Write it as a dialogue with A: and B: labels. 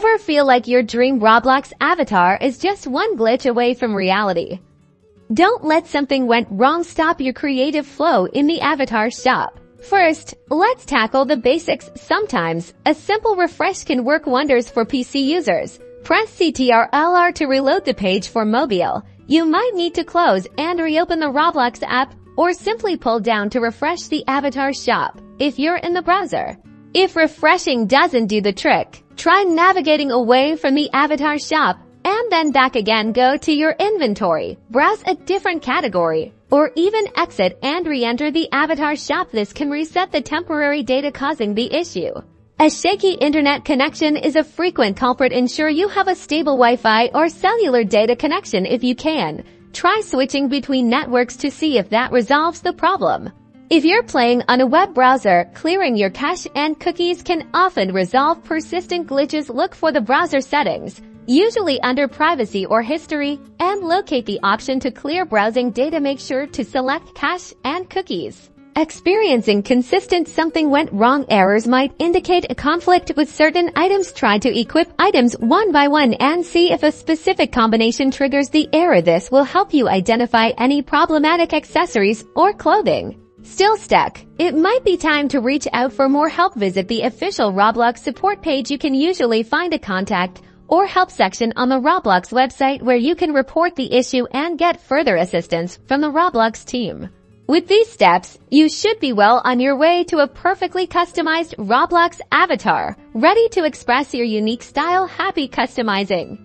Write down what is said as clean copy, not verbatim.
A: Ever feel like your dream Roblox avatar is just one glitch away from reality? Don't let something went wrong stop your creative flow in the Avatar Shop. First, let's tackle the basics. Sometimes, a simple refresh can work wonders for PC users. Press Ctrl+R to reload the page for mobile. You might need to close and reopen the Roblox app, or simply pull down to refresh the Avatar Shop if you're in the browser. If refreshing doesn't do the trick, try navigating away from the Avatar Shop and then back again. Go to your inventory, browse a different category, or even exit and re-enter the Avatar Shop. This can reset the temporary data causing the issue. A shaky internet connection is a frequent culprit. Ensure you have a stable Wi-Fi or cellular data connection if you can. Try switching between networks to see if that resolves the problem. If you're playing on a web browser, clearing your cache and cookies can often resolve persistent glitches. Look for the browser settings, usually under privacy or history, and locate the option to clear browsing data. Make sure to select cache and cookies. Experiencing consistent something went wrong errors might indicate a conflict with certain items. Try to equip items one by one and see if a specific combination triggers the error. This will help you identify any problematic accessories or clothing. Still stuck? It might be time to reach out for more help. Visit the official Roblox support page. You can usually find a contact or help section on the Roblox website where you can report the issue and get further assistance from the Roblox team. With these steps, you should be well on your way to a perfectly customized Roblox avatar, ready to express your unique style. Happy customizing!